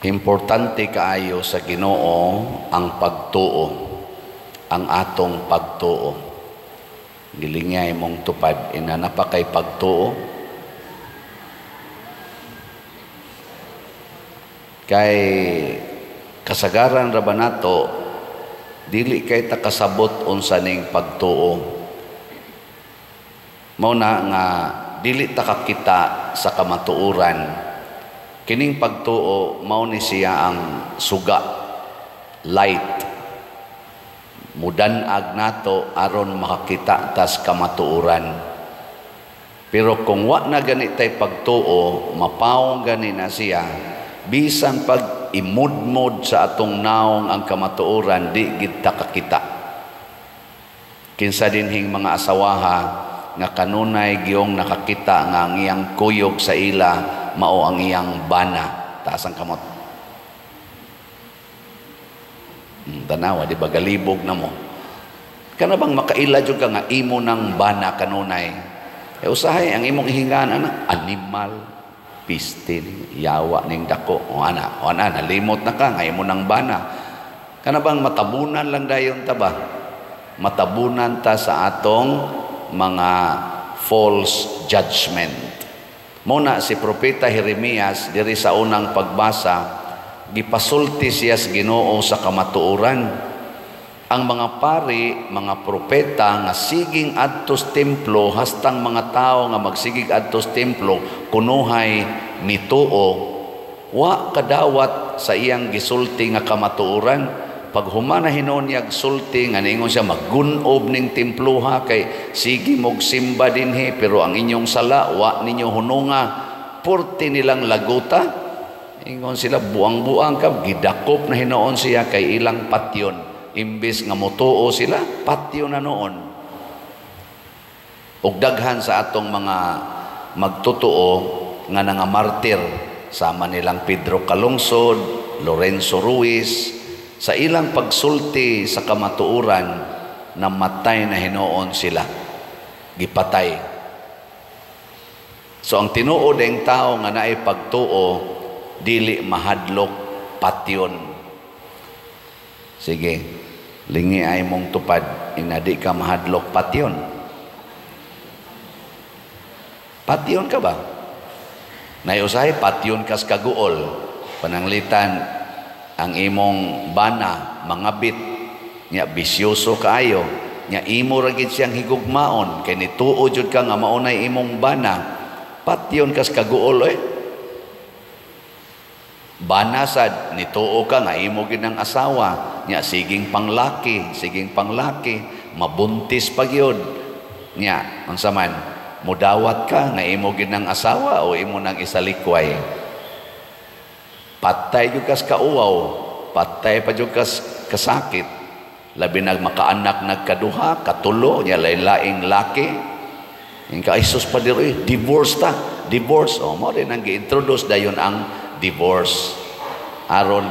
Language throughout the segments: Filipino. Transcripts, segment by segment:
Importante kaayo sa Ginoo ang pagtuo, ang atong pagtuo. Gilingay mong tupad, inanapa kay pagtuo. Kay kasagaran ra ba nato, dili kay takasabot unsa ning pagtuo. Mao na nga dili takakita sa kamatuoran. Kining pagtuo mao ni siya ang suga, light. Mudanag nato aron makakita tas kamatuoran. Pero kung wa na ganitay pagtuo, mapawong gani na siya, bisan pag imudmod sa atong naong ang kamatuoran, di gid takakita. Kinsa dinhing mga asawaha nga kanunay giyong nakakita nga ang iyang kuyog sa ila mao ang iyang bana, taas ang kamot. Tanawa, di ba galibog na mo? Kana bang makaila jud ka nga imo ng bana kanunay? Usahay ang imong ihingaan ana, animal, pistil, yawa ning dako. O ana, nalimot na ka nga imo ng bana. Kana bang matabunan lang dayon ta ba? Matabunan ta sa atong mga false judgment. Muna si Propeta Jeremias diri sa unang pagbasa, gipasulti siya sa Ginoo sa kamatuoran. Ang mga pari, mga propeta nga siging adtos templo, hastang mga tao nga magsigig adtos templo, kunuhay mituo, wa kadawat sa iyang gisulti nga kamatuoran. Pag humana hinonyag sulti nga ningon siya maggunob ning templuha kay sige mog simba dinhi pero ang inyong sala wa ninyo hununga, porti nilang laguta. Ingon sila buang-buang ka, gidakop na hinoon siya kay ilang patyon. Imbis nga motuo sila, patyo na noon. Ug daghan sa atong mga magtutuo nga nangamartir, sama nilang Pedro Calungsod, Lorenzo Ruiz, sa ilang pagsulti sa kamatuoran, namatay na hinoon sila. Gipatay. So ang tinuod ang tao nga naay pagtuo, dili mahadlok patyon. Sige, lingi ay mong tupad, inadi ka mahadlok patyon. Patyon ka ba? Naiusahay, patyon kas kaguol. Pananglitan, ang imong bana, mangabit, nya bisyoso kaayo, nya imo ra gid siyang higugmaon, kay nituo jud ka nga maunay imong bana, patyon kas kaguol Bana sad nituo ka nga imo gid ang asawa, nya siging panglaki, mabuntis pa gyud. Nya unsa man, mudawat ka nga imo gid ang asawa o imo nang isalikway. Patay jud kas kauaw, patay pa jud kas kasakit. Labi nag makaanak nagkaduha, katulo, nya lain-laing laki. Ingka isus pa diri, divorce ta. Divorce, mo rin ang gi-introduce dayon ang divorce. Aron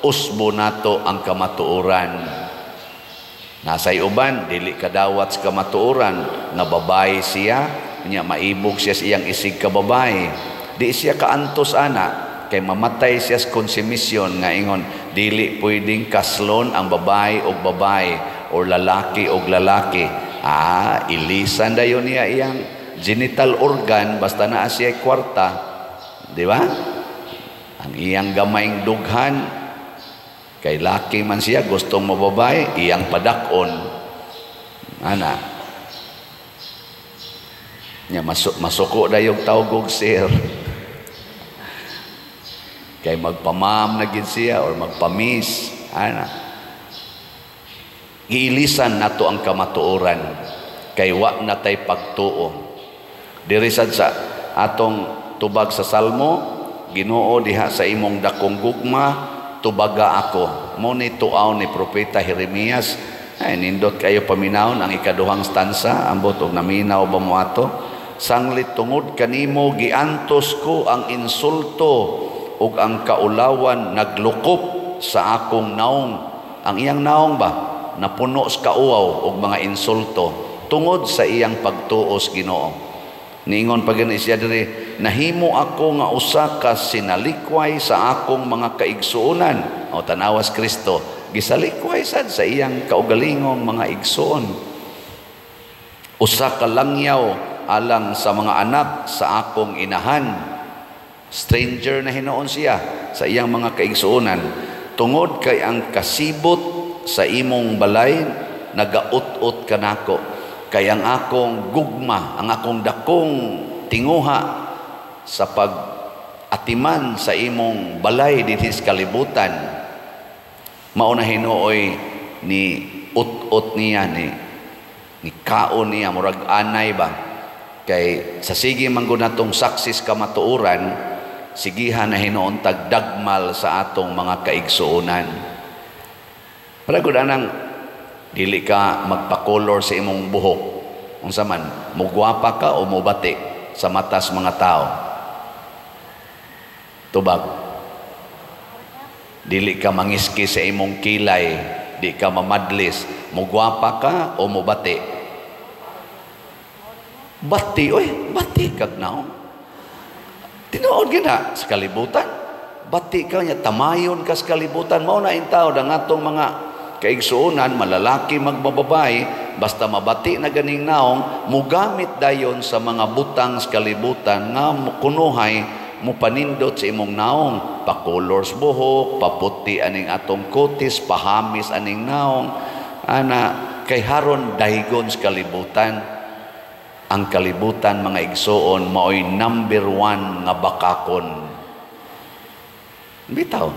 usbo nato ang kamatuoran. Nasay uban, dili kadawat sa kamatuoran, nga babae siya, nya maibog siya sa iyang isig ka babae. Di siya kaantos ana, kay mamatay siya sa konsumisyon nga ingon dili pwedeng kaslon ang babae og babae o lalaki og lalaki. Ilisan dayon niya iyang genital organ basta naa siya kwarta, di ba? Ang iyang gamayng dughan kay laki man siya gustong mababae, iyang padakon ana nya masuko dayog tawgog sir. Kay magpamam na gid siya or magpamis, ana. Giilisan nato ang kamatuoran kay wa na tay pagtuo. Diri sad sa atong tubag sa Salmo, Ginoo diha sa imong dakong gugma, tubaga ako. Mo ni tuaw ni Propeta Jeremias, ay nindot kayo paminawon ang ikaduhang stansa, ambot og naminaw ba mo ato? Sanglit tungod kanimo giantos ko ang insulto ug ang kaulawan naglukop sa akong naong. Ang iyang naong ba napuno sa kauaw ug mga insulto tungod sa iyang pagtuos Ginoo. Niingon pa gani siya diri, nahimo ako nga usa ka sinalikway sa akong mga kaigsuonan. O tanawas Kristo, gisalikway sad sa iyang kaugalingong mga igsuon. Usa ka langyaw alang sa mga anak sa akong inahan. Stranger na hinoon siya sa iyang mga kaigsuonan. Tungod kay ang kasibot sa imong balay, nagaut-ut kanako. Kay ang akong gugma, ang akong dakong tinguha sa pag-atiman sa imong balay dinhi sa kalibutan, mao na hinooy ni ut-ut niya, ni kaon niya, murag anay ba? Kay sa sige manggunatong saksis kamatuoran, sigihan na hinoon tagdagmal sa atong mga kaigsuonan. Para gud anang dili ka magpa-color sa imong buhok. Unsa man, mugwapa ka o mubati sa matas mga tao. Tubag. Dili ka mangiski sa imong kilay, di ka mamadlis. Mugwapa ka o mubati. Bati, oy, bati kag naon. Tinuod gina sa kalibutan. Bati ka niya, tamayon ka sa kalibutan. Mao na intaw ang atong mga kaigsuonan, malalaki magbababae, basta mabati na ganing naong, mugamit dayon sa mga butang sa kalibutan nga kunuhay mo panindot sa imong naong, pa-colors buhok, paputi aning atong kutis, pahamis aning naong, ana kay haron daygon sa kalibutan. Ang kalibutan, mga igsoon, mao'y number 1 nga bakakon. Bitaw,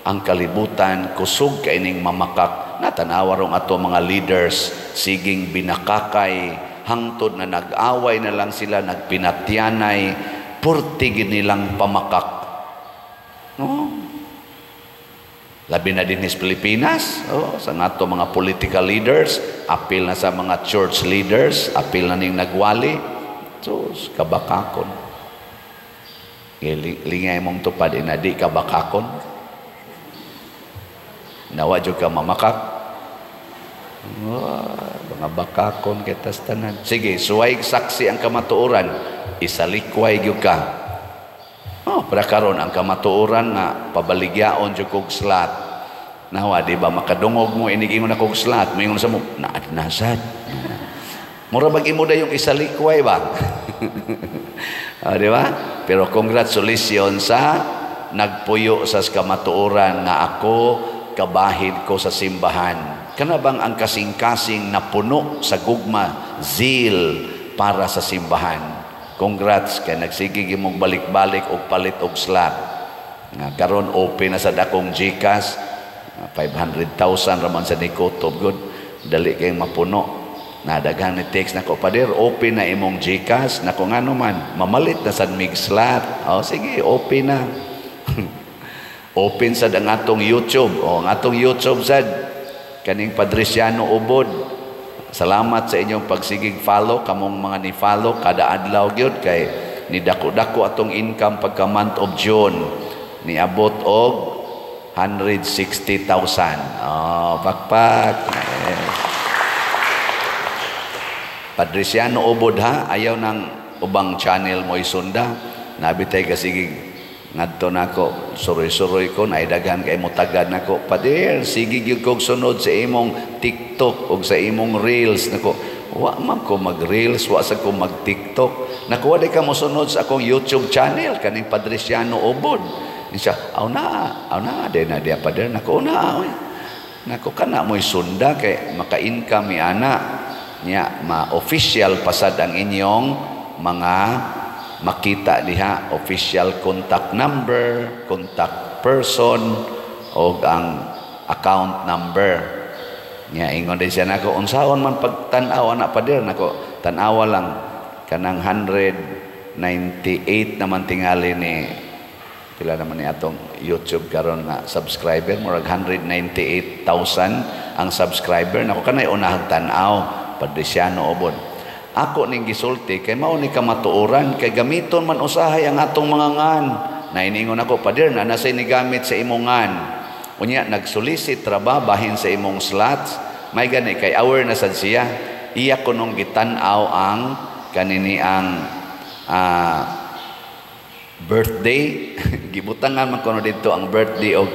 ang kalibutan, kusog kaining mamakak. Natanawa rong ato mga leaders, siging binakakay, hangtod na nag-away na lang sila, nagpinatyanay, purtigin nilang pamakak. Oh. Labi na din sa Pilipinas, sa ato mga political leaders, apil na sa mga church leaders, apil na ning nagwali. So, kabakakon. Lingay mong tupad, inadi kabakakon. Nawa jud ka mamakak. Mga bakakon kita sa tanan. Sige, suway saksi ang kamatuoran, isalikway gyud ka. Para karon ang kamatuoran nga pabaligyaon jud kog slat. Nawa di ba makadungog mo iniging na kog slat, moingon sa mo, naad-nasad. Mura bag imo dayong isalikway ba? Di ba? Pero congratulations sa nagpuyo sa kamatuoran nga ako kabahid ko sa simbahan. Kana bang ang kasing-kasing na puno sa gugma, zeal para sa simbahan. Congrats kay nagsigig imong balik-balik og palit og slot. Nga karon open na sa dakong GCash, 500,000 raman sa nikotob good. Dali kay mapuno. Nadaghan ni text nako, pader open na imong GCash, nako ngano man mamalit na sad mig slot. Sige, open na. Open sad ang atong YouTube. Ang atong YouTube sad kaning Padresiano Ubod. Salamat sa inyong pagsigig follow, kamong mga ni follow kada adlaw gyud kay ni dako-dako atong income pagka month of June, ni abot og 160,000. Pakpak. Padresiano Ubod ha, ayaw ng ubang channel mo isunda. Nabitay kasigig ngadto nako, suroy-suroy ko, naidaghan kay mo tagad nako. Pader, sige gyud kog sunod sa imong TikTok o sa imong Reels nako. Wa man ko mag-Reels, wa sa ko mag-TikTok. Nakuha di ka mo sunod sa akong YouTube channel kaning Padresiano Ubod. Siya, aw na, de na dia pader nako na. Nako kana mo isunda kay maka-income mi ana nya ma-official pasad ang inyong mga makita diha, official contact number, contact person, o ang account number. Nya ingon din siya nako, unsaon man pagtan-aw anak pader nako, tan-awa lang kanang 198 naman tingali ni pila naman ni atong YouTube karon na subscriber, murag 198,000 ang subscriber. Nako kanay unahang tan-aw Padresiano Ubod. Ako ning gisulti kay mao ni kamatuoran kay gamiton man usahay ang atong mga ngan. Nainingon ako, pader na nasay ni gamit sa imong ngan. Unya nagsolicit trabaho bahin sa imong slots. May gani kay aware na sad siya. Iya ko nung gitan-aw ang kanini ang birthday. Gibutangan man kuno dito ang birthday of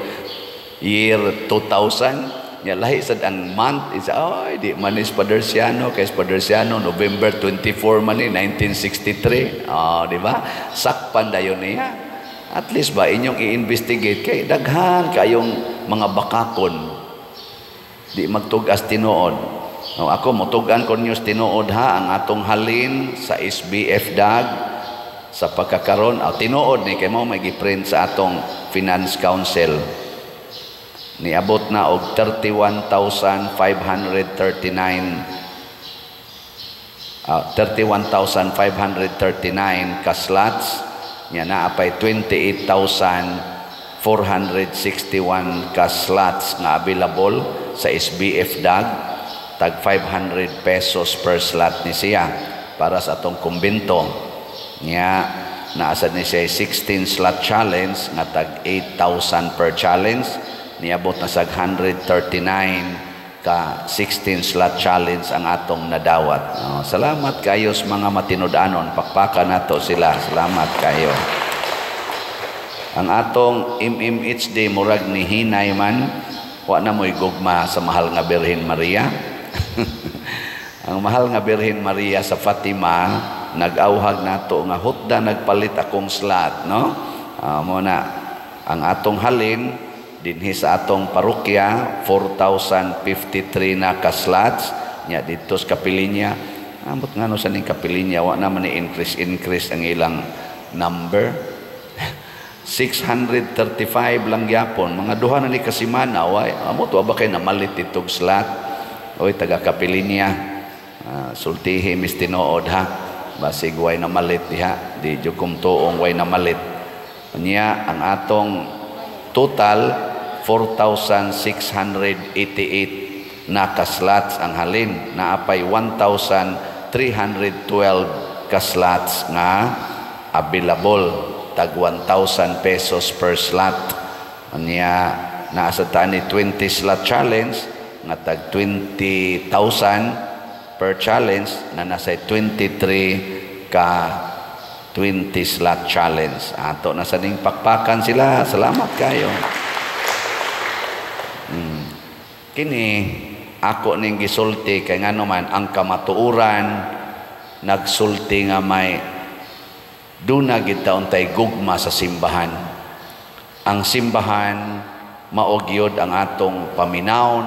year 2000. Nya lahi sad ang month is di man is Paderciano kay Paderciano November 24 man ni 1963. Di ba? Sakpan dayon niya. At least ba inyong i-investigate kay daghan kayong mga bakakon. Di magtugas tinuod. Ako motugan ko news tinuod ha ang atong halin sa SBF DAG sa pagkakaroon tinuod ni kay mo may gi-print sa atong Finance Council. Niabot na og 31,539 ka slots nya naapay 28,461 ka slots nga available sa SBF DAG. Tag 500 pesos per slot ni siya para sa atong kumbento nya naasad ni siya 16 slot challenge nga tag 8,000 per challenge. Niabot na sa 139 ka 16 slot challenge ang atong nadawat. Salamat kayo sa mga matinud-anon. Pakpakan nato sila. Salamat kayo. Ang atong MMHD murag ni hinay man, wa na mo'y gugma sa mahal nga Birhen Maria. Ang mahal nga Birhen Maria sa Fatima, nag-awhag nato nga hutda nagpalit akong slot, no? Muna ang atong halin dinhi sa atong parokya 4,053 na ka slots nya dito sa Kapilinya. Ambot ngano sa ning Kapilinya wa naman ni increase ang ilang number. 635 lang gyapon mga duha na ni kasimana way amot wa ba kay namalit itog slot oy taga Kapilinya. Sultihi mis tinuod ha basig way namalit diha di jukom tuong way namalit niya. Ang atong total 4,688 na ka slots ang halin. Naapay 1,312 ka slots nga available. Tag 1,000 pesos per slot. Niya naasa tani 20 slot challenge nga tag 20,000 per challenge na nasa 23 ka 20 slot challenge. Ato na sa ning pakpakan sila. Salamat kayo. Kini ako ning gisulti kay ngano man ang kamatuoran nagsulti nga may duna gid taon tay gugma sa simbahan. Ang simbahan mao gyud ang atong paminawon,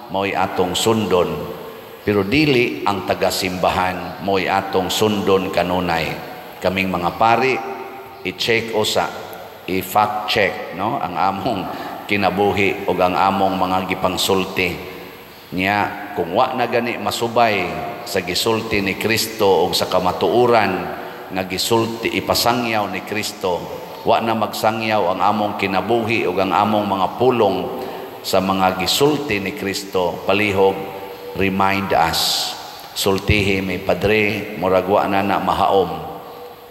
mao'y atong sundon. Pero dili ang taga-simbahan mo'y atong sundon kanunay. Kaming mga pari i-check usa, i-fact check no ang among kinabuhi o ang among mga gipangsulti niya. Kung wa na gani masubay sa gisulti ni Kristo o sa kamatuoran nga gisulti ipasangyaw ni Kristo, wa na magsangyaw ang among kinabuhi o ang among mga pulong sa mga gisulti ni Kristo. Palihog remind us, sultihi may Padre murag wa na mahaom.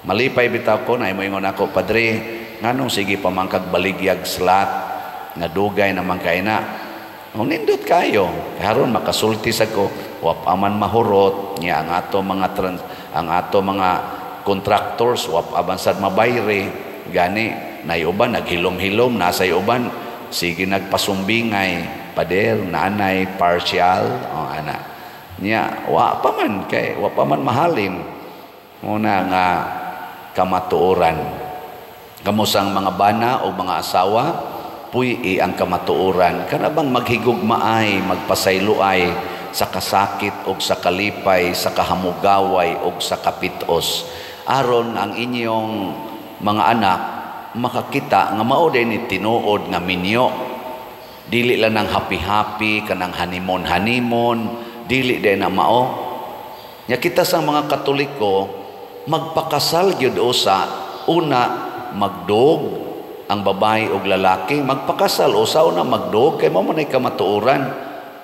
Malipay bitaw ko na imoingon ako, Padre nganong sige pamangkag baligyag slot nga dugay naman kay na. Nindot kayo karon makasulti sa ko wa pa man mahurot niya ang ato mga contractors wa pa abansad mabayre gani nay uban naghilom-hilom nasa uban sige nagpasumbingay pader nanay partial ana niya wa pa man mahalin muna nga kamatuoran. Kamusang mga bana o mga asawa puy ang kamatuoran kana bang maghigugmaay magpasayloay sa kasakit o sa kalipay sa kahamugaway o sa kapitos aron ang inyong mga anak makakita nga mao day ni tinuod nga minyo. Dili lang ng happy-happy kanang hanimon-hanimon, dili day na mao. Nya kita sa mga Katoliko magpakasal gyud usa, una magdog ang babae o lalaki, magpakasal usa una magdog kay mao man ay kamatuoran.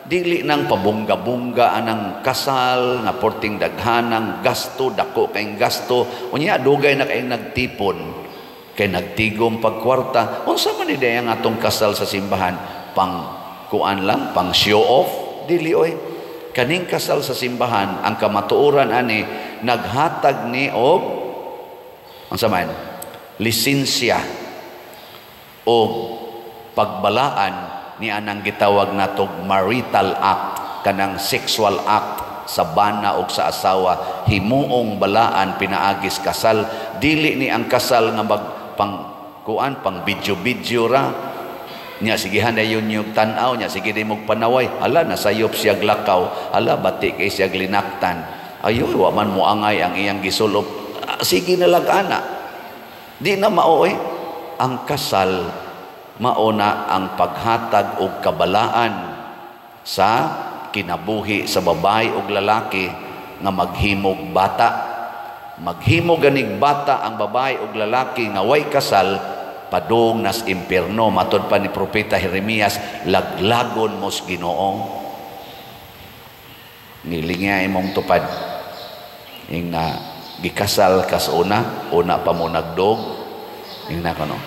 Dili nang pabungga-bungga anang kasal nga porting daghanang gasto, dako kay gasto unya dugay na kay nagtipon kay nagtigom pagkwarta. Unsa man ni ang atong kasal sa simbahan? Pang kuan lang, pang show off? Dili oy. Kaning kasal sa simbahan ang kamatuoran ani naghatag ni og unsa man lisensya o pagbalaan ni anang gitawag natog marital act, kanang sexual act sa bana o sa asawa, himuong balaan pinaagis kasal. Dili ni ang kasal nga pang video ra nya, sige hanayon yung tanaw nya, sige di mong panaway, ala nasayop siya glakaw, ala bati kay siya linaktan, ayoy waman mo angay ang iyang gisulop, sige nalagana. Di na maoy. Ang kasal mauna ang paghatag og kabalaan sa kinabuhi sa babae ug lalaki nga maghimog bata. Maghimog ganig bata ang babae ug lalaki nga way kasal, padung nas impierno. Matod pa ni Propeta Jeremias, laglagon mos Ginoong. Nilingya imong tupad ing na gikasal kas una pa mo nagdog ing na kono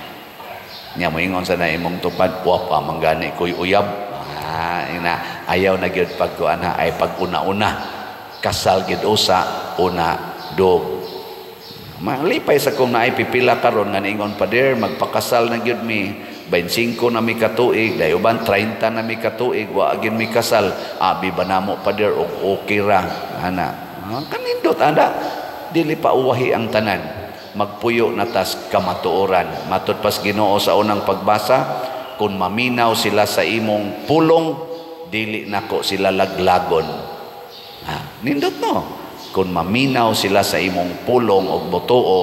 nya mo ingon sa na imong tupad, wa pa manggani koy uyab. Ing na ayaw na gyud pagkuan ha, ay pag una-una kasal gid usa una dog. Malipay sa kung naay pipila karon nga ningon pader magpakasal na gyud mi, 25 na mi katuig, dayo ban 30 na mi katuig, wa gyud mi kasal. Abi ba namo pader og okay ra ana. Kanindot ada, dili pa uwahi ang tanan. Magpuyo na tas kamatuoran. Matod pas Ginoo sa unang pagbasa, kung maminaw sila sa imong pulong, dili nako sila laglagon. Nindot no. Kung maminaw sila sa imong pulong og botoo,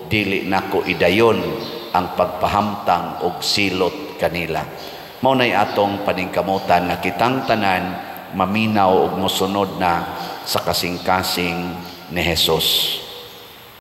dili nako idayon ang pagpahamtang og silot kanila. Mao nay atong paningkamutan na kitang tanan maminaw og mosunod na sa kasing-kasing ni Hesus.